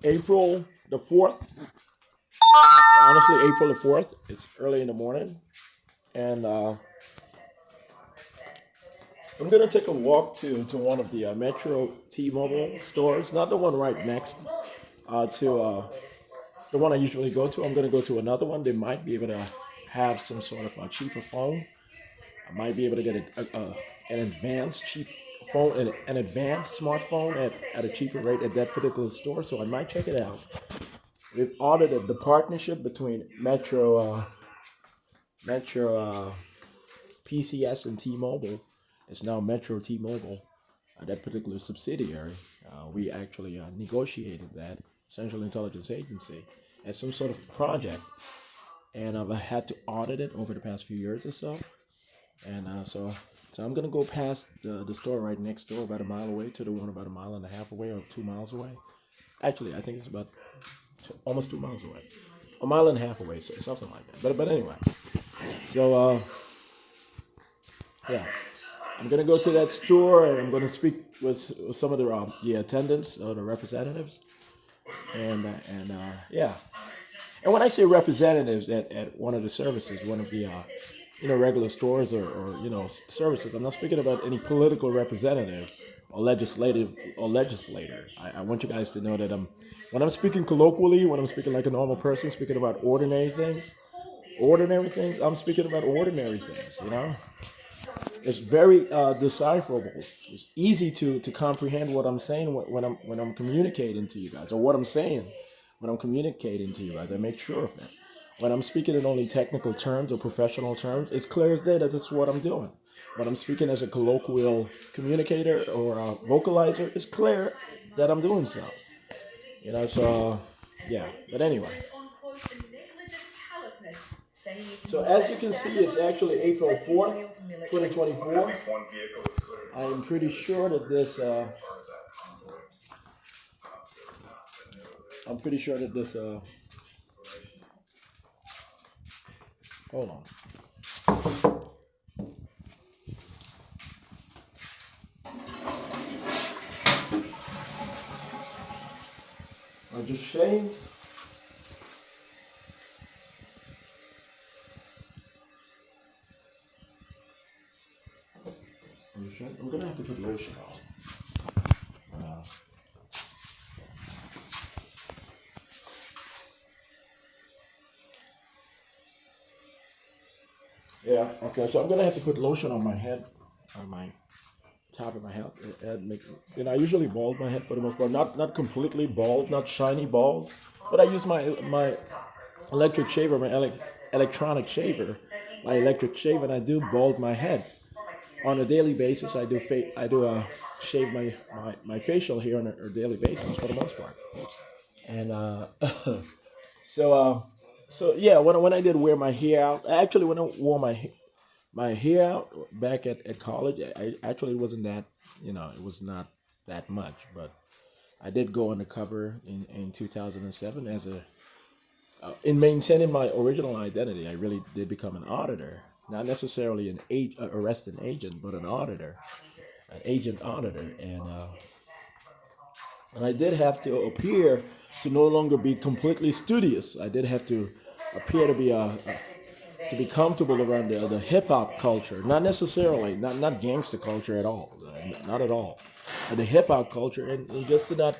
April the 4th. Honestly, April the 4th. It's early in the morning. And I'm going to take a walk to one of the Metro T-Mobile stores. Not the one right next to the one I usually go to. I'm going to go to another one. They might be able to have some sort of a cheaper phone. I might be able to get an advanced cheap phone, an advanced smartphone at a cheaper rate at that particular store. So I might check it out. We've audited the partnership between Metro PCS and T-Mobile. It's now Metro T-Mobile, that particular subsidiary. We actually negotiated that Central Intelligence Agency as some sort of project, and I've had to audit it over the past few years or so. And so I'm gonna go past the store right next door, about a mile away, to the one about a mile and a half away or 2 miles away. Actually, I think it's about almost 2 miles away, a mile and a half away, so something like that. But anyway, so yeah, I'm gonna go to that store and I'm gonna speak with some of the attendants or the representatives, and yeah. And when I say representatives at one of the services, one of the regular stores or services, I'm not speaking about any political representative or legislator. I want you guys to know that when I'm speaking colloquially, when I'm speaking like a normal person, speaking about ordinary things, I'm speaking about ordinary things. It's very decipherable. It's easy to comprehend what I'm saying when I'm communicating to you guys, or what I'm saying when I'm communicating to you guys. I make sure of it. When I'm speaking in only technical terms or professional terms, it's clear as day that that's what I'm doing. When I'm speaking as a colloquial communicator or a vocalizer, it's clear that I'm doing so. So yeah. But anyway. So as you can see, it's actually April 4th, 2024. I'm pretty sure that this hold on. I just shaved. I'm gonna have to put lotion on. Yeah. Okay. So I'm gonna have to put lotion on my head, on my top of my head. I usually bald my head for the most part. Not completely bald, not shiny bald, but I use my electric shaver, my electronic shaver, my electric shave, and I do bald my head on a daily basis. I do shave my facial hair on a daily basis for the most part. And so yeah, when I did wear my hair out, actually when I wore my hair out back at college, I actually wasn't that, it was not that much, but I did go undercover in 2007 as in maintaining my original identity. I really did become an auditor, not necessarily an arresting agent, but an auditor, an agent auditor, and I did have to appear to no longer be completely studious. I did have to appear to be comfortable around the hip hop culture, not necessarily not gangster culture at all, not at all, but the hip hop culture, and just to not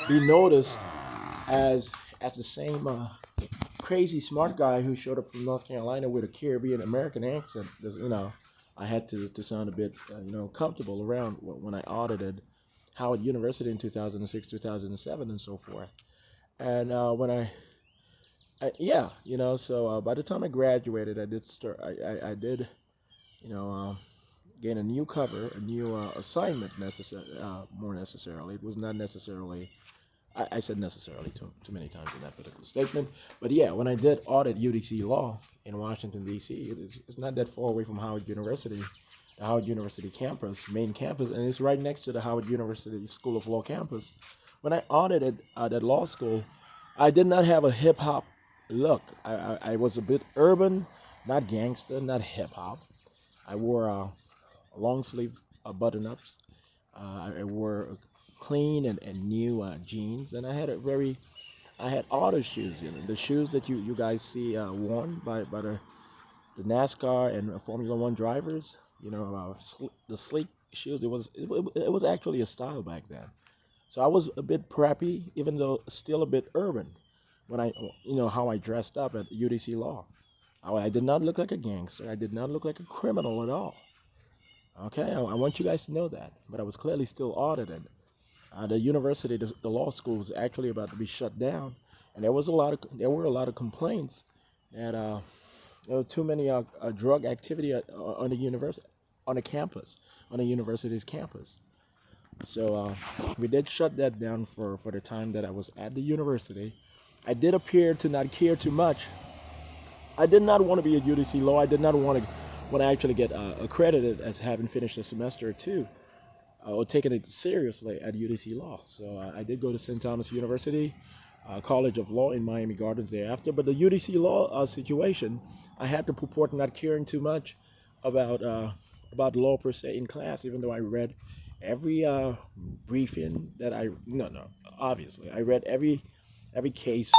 be noticed as the same crazy smart guy who showed up from North Carolina with a Caribbean American accent. I had to sound a bit comfortable around when I audited Howard University in 2006, 2007, and so forth. And so by the time I graduated, I did start. I did, gain a new cover, a new assignment. More necessarily, it was not necessarily. I said necessarily too many times in that particular statement. But yeah, when I did audit UDC Law in Washington D.C., it's not that far away from Howard University, the Howard University campus, main campus, and it's right next to the Howard University School of Law campus. When I audited that law school, I did not have a hip hop look. I was a bit urban, not gangster, not hip hop. I wore long sleeve button ups. I wore clean and new jeans, and I had auto shoes, the shoes that you guys see worn by the NASCAR and Formula One drivers, the sleek shoes. It was actually a style back then. So I was a bit preppy, even though still a bit urban when how I dressed up at UDC Law. I did not look like a gangster. I did not look like a criminal at all. Okay, I want you guys to know that. But I was clearly still audited. The university, the law school, was actually about to be shut down, and there were a lot of complaints that there were too many drug activity on the university, on the campus, on the university's campus. So we did shut that down for the time that I was at the university. I did appear to not care too much. I did not want to be at UDC Law. I did not want to actually get accredited as having finished a semester or two or taking it seriously at UDC Law. So I did go to St. Thomas University, College of Law in Miami Gardens thereafter. But the UDC Law situation, I had to purport not caring too much about law per se in class, even though I read every briefing that obviously I read every case.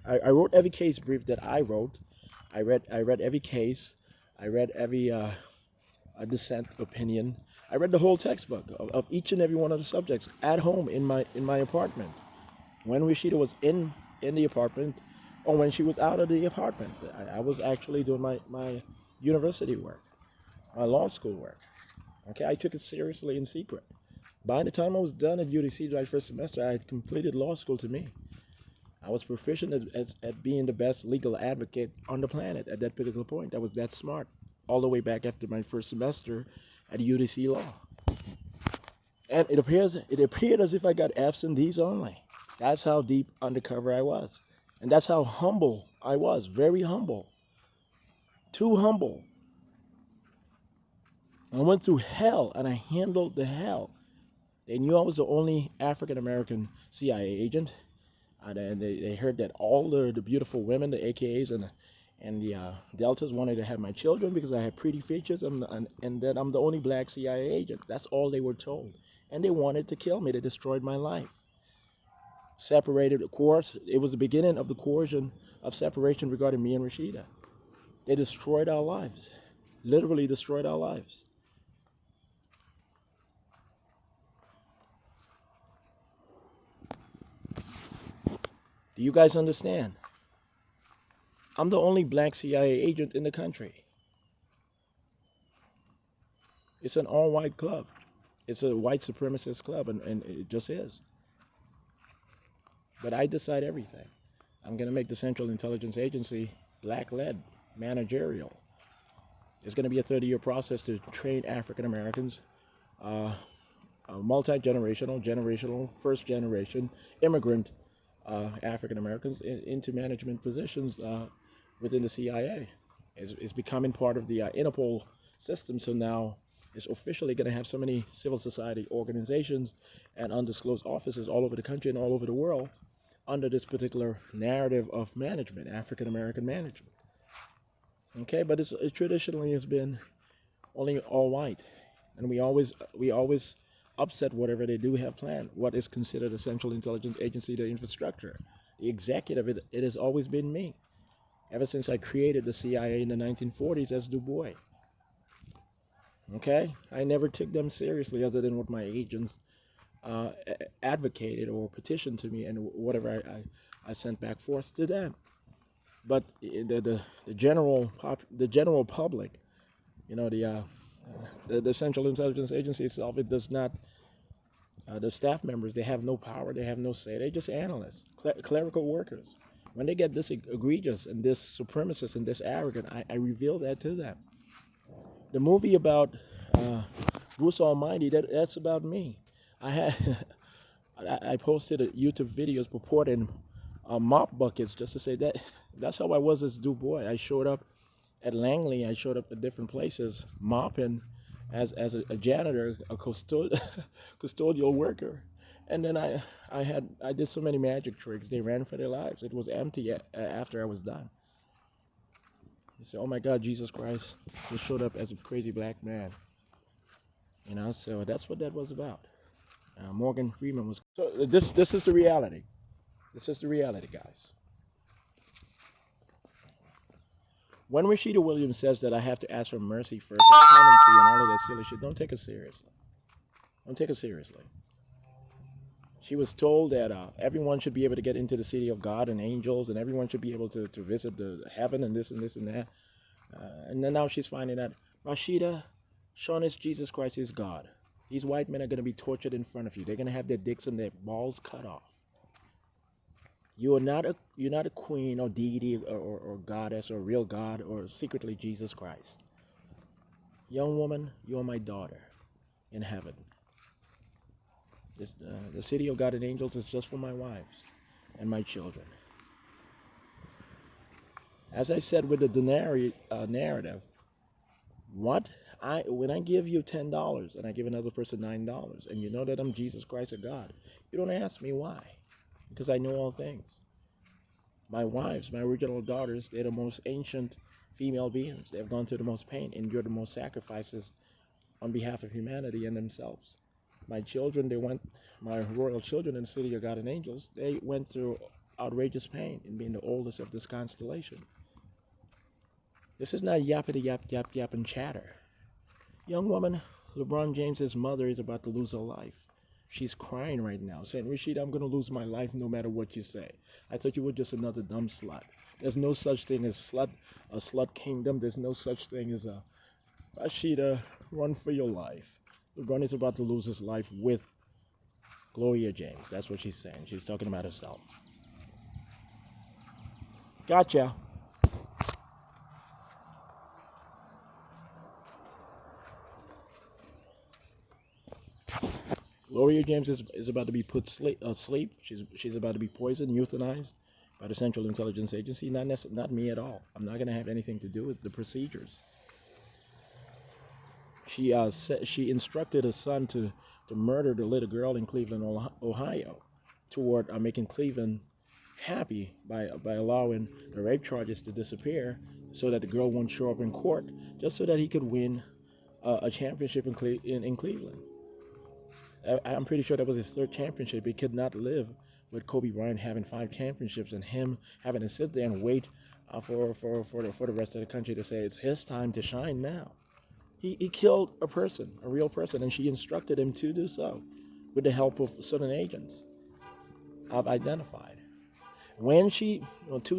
I wrote every case brief that I wrote. I read every case. I read every dissent opinion. I read the whole textbook of each and every one of the subjects at home in my apartment. When Rashidah was in the apartment, or when she was out of the apartment, I was actually doing my university work, my law school work. Okay, I took it seriously in secret. By the time I was done at UDC my first semester, I had completed law school to me. I was proficient at being the best legal advocate on the planet at that particular point. I was that smart all the way back after my first semester at UDC Law. And it appeared as if I got F's and D's only. That's how deep undercover I was. And that's how humble I was, very humble. Too humble. I went through hell, and I handled the hell. They knew I was the only African-American CIA agent. And they heard that all the beautiful women, the AKAs and the Deltas, wanted to have my children because I had pretty features and that I'm the only black CIA agent. That's all they were told. And they wanted to kill me. They destroyed my life. Separated, of course. It was the beginning of the coercion of separation regarding me and Rashidah. They destroyed our lives. Literally destroyed our lives. Do you guys understand? I'm the only black CIA agent in the country. It's an all-white club. It's a white supremacist club, and it just is. But I decide everything. I'm going to make the Central Intelligence Agency black-led, managerial. It's going to be a 30-year process to train African Americans, multi-generational, generational, first-generation, immigrant African Americans into management positions within the CIA. It's becoming part of the INTERPOL system, so now it's officially going to have so many civil society organizations and undisclosed offices all over the country and all over the world under this particular narrative of management, African American management. Okay, but it traditionally has been only all white, and we always upset whatever they do have planned. What is considered a Central Intelligence Agency, the infrastructure, the executive, it has always been me. Ever since I created the CIA in the 1940s as Du Bois. Okay, I never took them seriously other than what my agents advocated or petitioned to me and whatever I sent back forth to them. But the general public, the Central Intelligence Agency itself, it does not. The staff members, they have no power, they have no say. They're just analysts, clerical workers. When they get this egregious and this supremacist and this arrogant, I reveal that to them. The movie about Bruce Almighty, that's about me. I posted YouTube videos purporting mop buckets just to say that that's how I was as Du Bois. I showed up at Langley, I showed up at different places mopping as a janitor, a custodial worker. And then I did so many magic tricks. They ran for their lives. It was empty after I was done. They said, "Oh my God, Jesus Christ just showed up as a crazy black man." You know, so that's what that was about. Morgan Freeman was. So this is the reality. This is the reality, guys. When Rashidah Williams says that I have to ask for mercy first, and clemency, and all of that silly shit, don't take her seriously. Don't take her seriously. She was told that everyone should be able to get into the city of God and angels, and everyone should be able to visit the heaven and this and this and that. And then now she's finding out, Rashidah, Shawn is Jesus Christ is God. These white men are going to be tortured in front of you. They're going to have their dicks and their balls cut off. You're not a queen or deity or goddess or real God or secretly Jesus Christ. Young woman, you are my daughter in heaven. The city of God and angels is just for my wives and my children. As I said with the narrative, when I give you $10 and I give another person $9, and you know that I'm Jesus Christ or God, you don't ask me why, because I know all things. My wives, my original daughters, they're the most ancient female beings. They've gone through the most pain, endured the most sacrifices on behalf of humanity and themselves. My children, my royal children in the city of God and angels, they went through outrageous pain in being the oldest of this constellation. This is not yappity yap yap yap and chatter. Young woman, LeBron James's mother is about to lose her life. She's crying right now, saying, Rashidah, I'm going to lose my life no matter what you say. I thought you were just another dumb slut. There's no such thing as a slut kingdom. There's no such thing as a Rashidah, run for your life. LeBron is about to lose his life with Gloria James. That's what she's saying. She's talking about herself. Gotcha. Gloria James is about to be put asleep. She's about to be poisoned, euthanized by the Central Intelligence Agency. Not me at all. I'm not going to have anything to do with the procedures. She instructed her son to murder the little girl in Cleveland, Ohio, toward making Cleveland happy by allowing the rape charges to disappear, so that the girl won't show up in court, just so that he could win a championship in Cleveland. I'm pretty sure that was his third championship. He could not live with Kobe Bryant having 5 championships and him having to sit there and wait for the rest of the country to say it's his time to shine now. He killed a person, a real person, and she instructed him to do so with the help of certain agents I've identified. When 2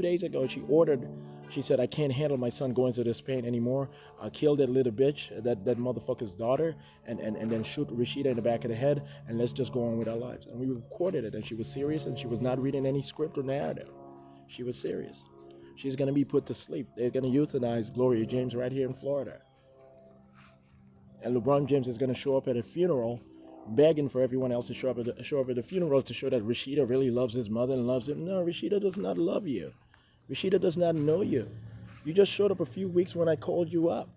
days ago, she said, I can't handle my son going through this pain anymore. I'll kill that little bitch, that motherfucker's daughter, and then shoot Rashidah in the back of the head, and let's just go on with our lives. And we recorded it, and she was serious, and she was not reading any script or narrative. She was serious. She's going to be put to sleep. They're going to euthanize Gloria James right here in Florida. And LeBron James is going to show up at a funeral begging for everyone else to show up at the funeral to show that Rashidah really loves his mother and loves him. No, Rashidah does not love you. Rashidah does not know you. You just showed up a few weeks when I called you up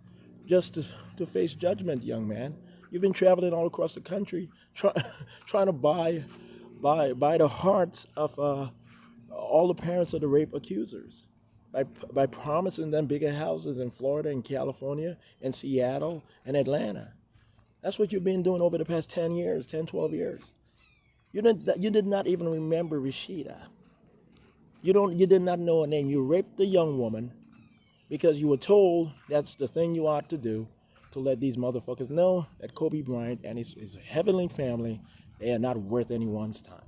just to face judgment, young man. You've been traveling all across the country trying to buy the hearts of all the parents of the rape accusers by promising them bigger houses in Florida and California and Seattle and Atlanta. That's what you've been doing over the past 10 years, 10, 12 years. You did not even remember Rashidah. You did not know her name. You raped the young woman because you were told that's the thing you ought to do, to let these motherfuckers know that Kobe Bryant and his heavenly family, they are not worth anyone's time.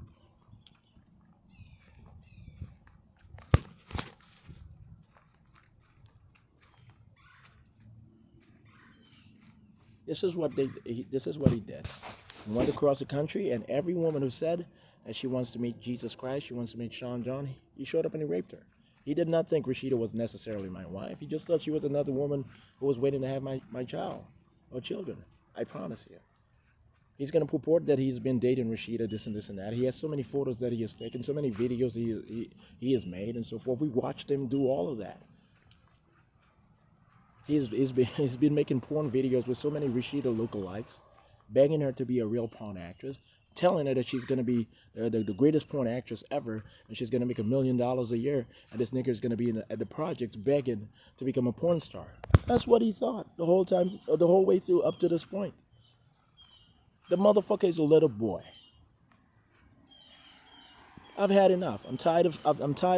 This is what he did. He went across the country, and every woman who said that she wants to meet Jesus Christ, she wants to meet Shawn John, he showed up and he raped her. He did not think Rashidah was necessarily my wife. He just thought she was another woman who was waiting to have my child or children. I promise you. He's going to purport that he's been dating Rashidah, this and this and that. He has so many photos that he has taken, so many videos he has made and so forth. We watched him do all of that. He's been making porn videos with so many Rashidah lookalikes, begging her to be a real porn actress, telling her that she's going to be the greatest porn actress ever, and she's going to make $1 million a year, and this nigger is going to be at the projects begging to become a porn star. That's what he thought the whole time, the whole way through up to this point. The motherfucker is a little boy. I've had enough. I'm tired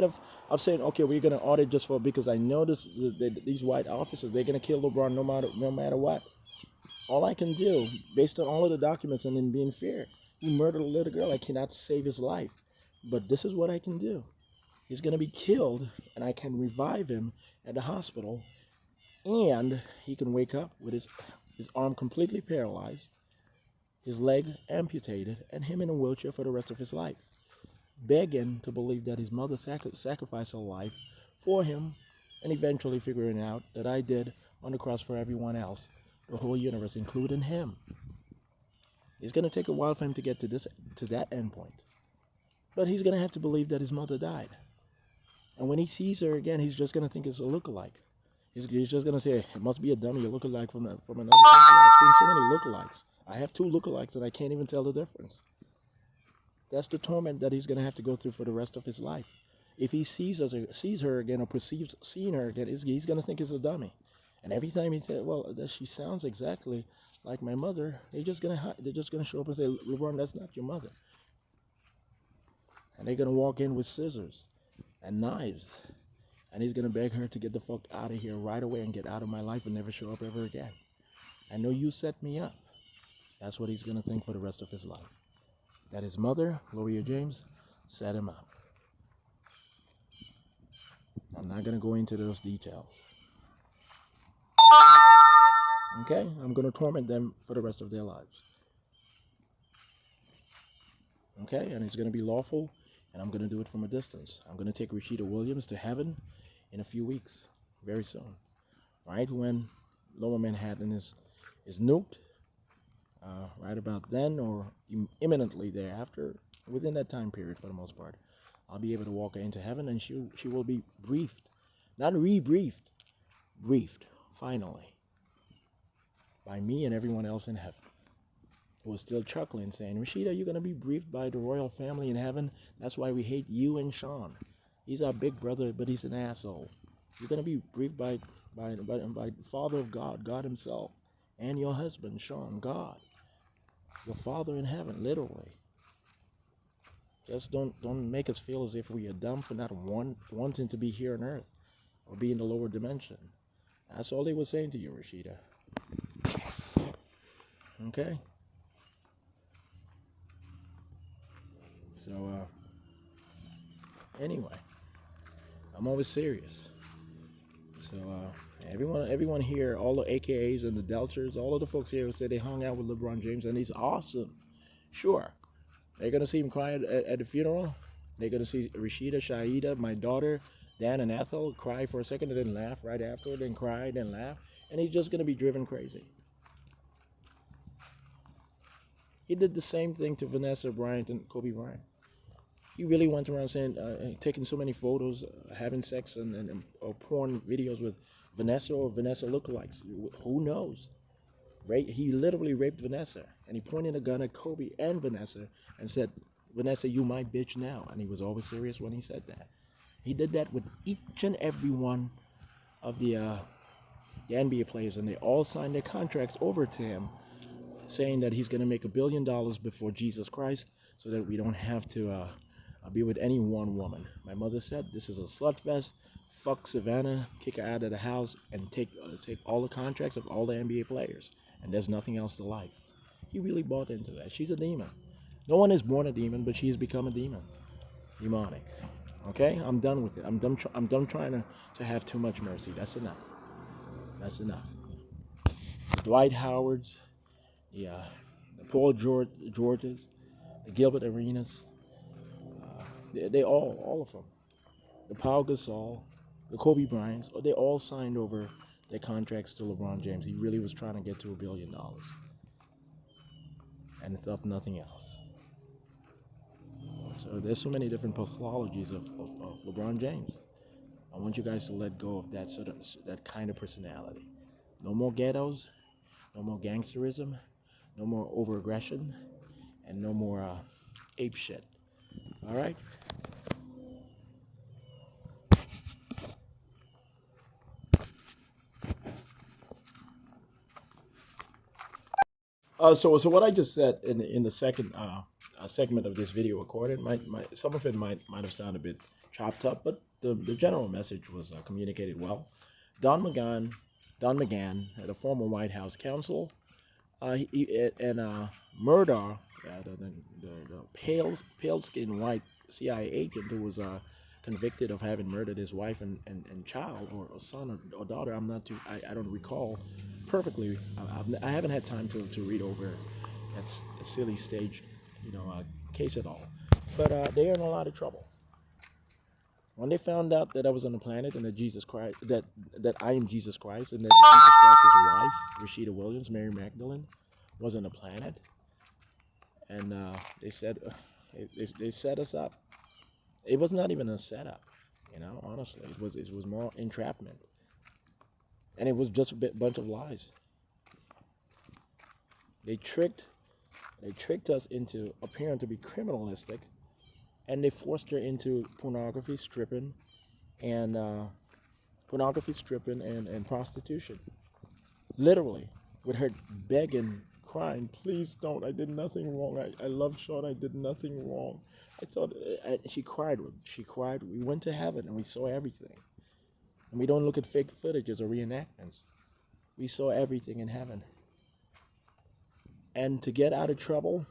of saying, okay, we're gonna audit just for, because I know these white officers, they're gonna kill LeBron no matter what. All I can do, based on all of the documents and in being fair, he murdered a little girl. I cannot save his life, but this is what I can do. He's gonna be killed, and I can revive him at the hospital, and he can wake up with his arm completely paralyzed, his leg amputated, and him in a wheelchair for the rest of his life, begging to believe that his mother sacrificed her life for him, and eventually figuring out that I did on the cross for everyone else, the whole universe, including him. It's going to take a while for him to get to that end point, but he's going to have to believe that his mother died. And when he sees her again, he's just going to think it's a lookalike. He's just going to say, it must be a dummy, a lookalike from another country. I've seen so many lookalikes. I have 2 lookalikes and I can't even tell the difference. That's the torment that he's going to have to go through for the rest of his life. If he sees her again or perceives seeing her again, he's going to think it's a dummy. And every time he says, well, she sounds exactly like my mother, they're just going to show up and say, LeBron, that's not your mother. And they're going to walk in with scissors and knives. And he's going to beg her to get the fuck out of here right away and get out of my life and never show up ever again. I know you set me up. That's what he's going to think for the rest of his life. That his mother, Gloria James, set him up. I'm not going to go into those details. Okay? I'm going to torment them for the rest of their lives. Okay? And it's going to be lawful, and I'm going to do it from a distance. I'm going to take Rashidah Williams to heaven in a few weeks, very soon. Right when Lower Manhattan is nuked, right about then or imminently thereafter, within that time period for the most part, I'll be able to walk her into heaven, and she will be briefed, not rebriefed, briefed, finally, by me and everyone else in heaven, who is still chuckling, saying, Rashidah, you're going to be briefed by the royal family in heaven. That's why we hate you and Shawn. He's our big brother, but he's an asshole. You're going to be briefed by the Father of God, God himself, and your husband, Shawn, God, your Father in heaven, literally. Just don't make us feel as if we are dumb for not wanting to be here on earth or be in the lower dimension. That's all they were saying to you, Rashidah. Okay? So, anyway, I'm always serious. So, everyone here, all the AKAs and the Delters, all of the folks here who say they hung out with LeBron James and he's awesome. Sure. They're going to see him cry at the funeral. They're going to see Rashidah, Shaida, my daughter, Dan and Ethel cry for a second and then laugh right after, then cry, then laugh. And he's just going to be driven crazy. He did the same thing to Vanessa Bryant and Kobe Bryant. He really went around saying, taking so many photos, having sex or porn videos with Vanessa or Vanessa lookalikes. Who knows? He literally raped Vanessa, and he pointed a gun at Kobe and Vanessa and said, Vanessa, you my bitch now. And he was always serious when he said that. He did that with each and every one of the NBA players, and they all signed their contracts over to him, saying that he's going to make $1 billion before Jesus Christ so that we don't have to be with any one woman. My mother said, this is a slut fest. Fuck Savannah, kick her out of the house, and take all the contracts of all the NBA players. And there's nothing else to life. He really bought into that. She's a demon. No one is born a demon, but she has become a demon. Demonic. Okay? I'm done with it. I'm done trying to have too much mercy. That's enough. That's enough. The Dwight Howards, the Paul Georges, the Gilbert Arenas, they all of them. The Pau Gasol, the Kobe Bryants, they all signed over their contracts to LeBron James. He really was trying to get to $1 billion. And it's up nothing else. So there's so many different pathologies of LeBron James. I want you guys to let go of that kind of personality. No more ghettos, no more gangsterism, no more over-aggression, and no more ape shit. All right? So what I just said in the second segment of this video recorded, some of it might have sounded a bit chopped up, but the general message was communicated well. Don McGahn, the former White House counsel, and Murdoch, the pale-skinned white CIA agent who was convicted of having murdered his wife and child, or son or daughter. I don't recall perfectly. I haven't had time to read over that silly stage, case at all. But they're in a lot of trouble. When they found out that I was on the planet and that Jesus Christ, that I am Jesus Christ, and that Jesus Christ's wife, Rashidah Williams, Mary Magdalene, was on the planet, and they said they set us up. It was not even a setup, honestly. It was more entrapment, and it was just a bunch of lies. They tricked us into appearing to be criminalistic, and they forced her into pornography stripping and prostitution. Literally, with her begging, crying, "Please don't, I did nothing wrong. I love Shawn, I did nothing wrong." I thought, she cried. We went to heaven and we saw everything. And we don't look at fake footages or reenactments. We saw everything in heaven. And to get out of trouble,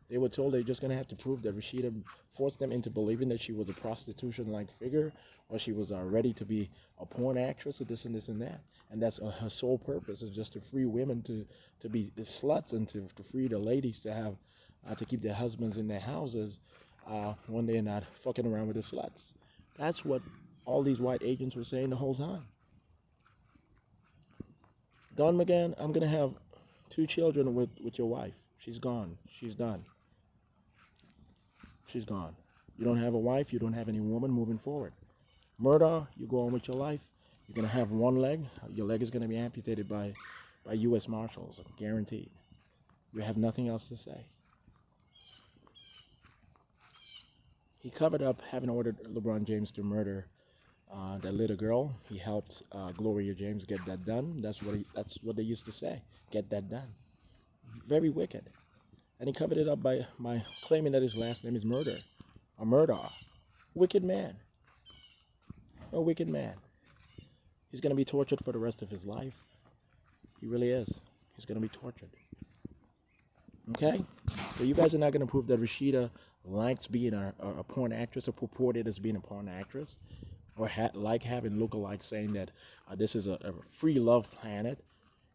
they were told they're just going to have to prove that Rashidah forced them into believing that she was a prostitution-like figure, or she was ready to be a porn actress, or this and this and that. And that's her sole purpose, is just to free women to be sluts, and to free the ladies to have to keep their husbands in their houses when they're not fucking around with the sluts. That's what all these white agents were saying the whole time. Don McGahn, I'm going to have 2 children with your wife. She's gone. She's done. She's gone. You don't have a wife. You don't have any woman moving forward. Murder, you go on with your life. You're going to have one leg. Your leg is going to be amputated by U.S. Marshals, guaranteed. You have nothing else to say. He covered up having ordered LeBron James to murder that little girl. He helped Gloria James get that done. That's what they used to say. Get that done. Very wicked. And he covered it up by claiming that his last name is Murder. A Murdoch. Wicked man. A wicked man. He's going to be tortured for the rest of his life. He really is. He's going to be tortured. Okay? So you guys are not going to prove that Rashidah likes being a porn actress, or purported as being a porn actress, or like having lookalikes saying that this is a free love planet,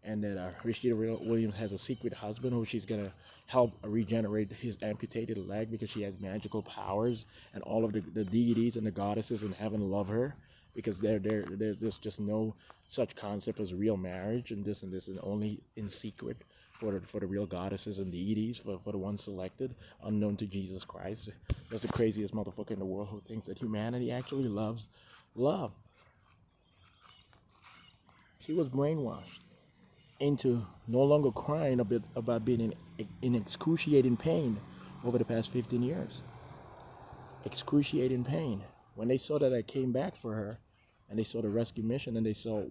and that Rashidah Williams has a secret husband who she's going to help regenerate his amputated leg because she has magical powers, and all of the deities and the goddesses in heaven love her because there's just no such concept as real marriage, and this, and only in secret for the real goddesses and deities, for the ones selected, unknown to Jesus Christ. That's the craziest motherfucker in the world who thinks that humanity actually loves love. She was brainwashed into no longer crying a bit about being in excruciating pain over the past 15 years. Excruciating pain. When they saw that I came back for her, and they saw the rescue mission, and they saw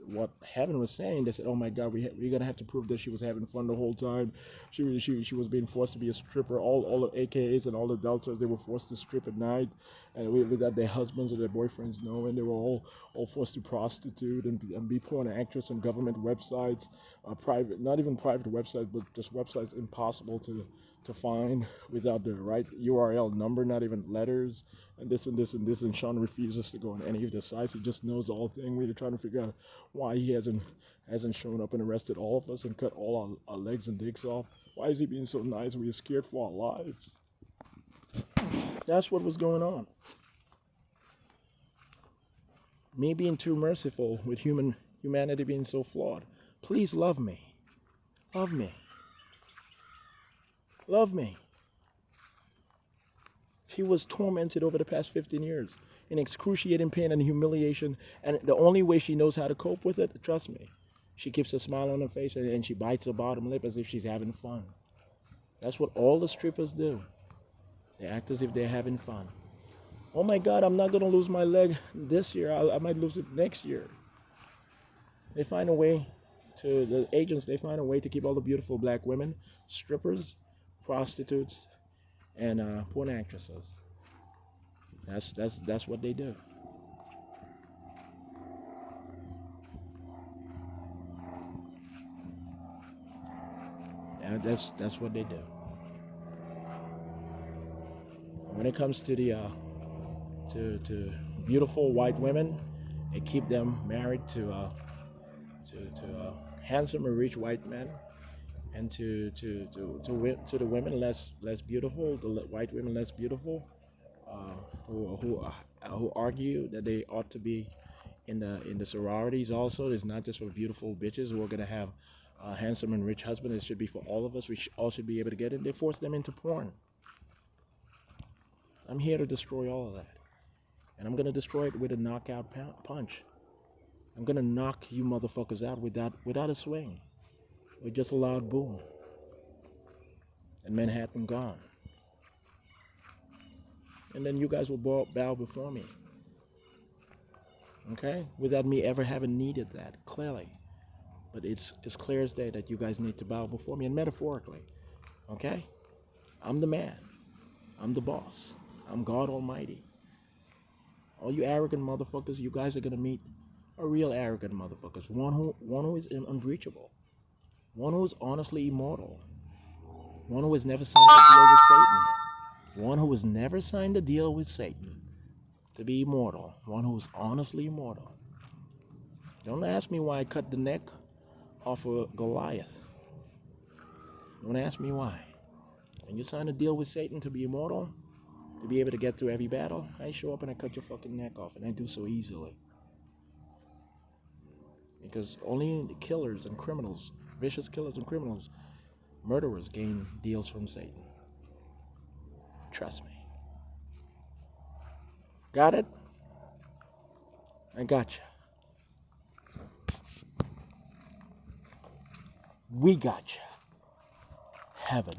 what heaven was saying, they said, "Oh my God, we're gonna have to prove that she was having fun the whole time. She was being forced to be a stripper. All the AKAs and all the adults, they were forced to strip at night, and without their husbands or their boyfriends knowing. They were all forced to prostitute and be porn actress on government websites, private, not even private websites, but just websites impossible to find without the right URL number, not even letters, and this and this and this." And Shawn refuses to go on any of the sites. He just knows the whole thing. We're trying to figure out why he hasn't shown up and arrested all of us and cut all our legs and dicks off. Why is he being so nice? We're scared for our lives. That's what was going on. Me being too merciful with humanity being so flawed. Please love me. Love me. Love me. She was tormented over the past 15 years in excruciating pain and humiliation, and the only way she knows how to cope with it, trust me, she keeps a smile on her face and she bites her bottom lip as if she's having fun. That's what all the strippers do. They act as if they're having fun. Oh my God, I'm not going to lose my leg this year. I might lose it next year. They find a way to the agents, they find a way to keep all the beautiful black women, strippers, prostitutes, and porn actresses. That's what they do. Yeah, that's what they do. When it comes to the to beautiful white women, they keep them married to handsome and rich white men, and to the women less beautiful, the white women less beautiful, who argue that they ought to be in the sororities. Also, it's not just for beautiful bitches who are gonna have a handsome and rich husband. It should be for all of us. We all should be able to get it. They force them into porn. I'm here to destroy all of that, and I'm gonna destroy it with a knockout punch. I'm gonna knock you motherfuckers out without a swing, with just a loud boom, and Manhattan gone. And then you guys will bow before me. Okay? Without me ever having needed that, clearly. But it's clear as day that you guys need to bow before me, and metaphorically. Okay? I'm the man. I'm the boss. I'm God Almighty. All you arrogant motherfuckers, you guys are gonna meet a real arrogant motherfuckers. One who is unbreachable. One who is honestly immortal. One who has never signed a deal with Satan. One who has never signed a deal with Satan to be immortal. One who is honestly immortal. Don't ask me why I cut the neck off of Goliath. Don't ask me why. When you sign a deal with Satan to be immortal, to be able to get through every battle, I show up and I cut your fucking neck off, and I do so easily. Because only killers and criminals, vicious killers and criminals, murderers gain deals from Satan. Trust me. Got it? I got you. We got you. Heaven.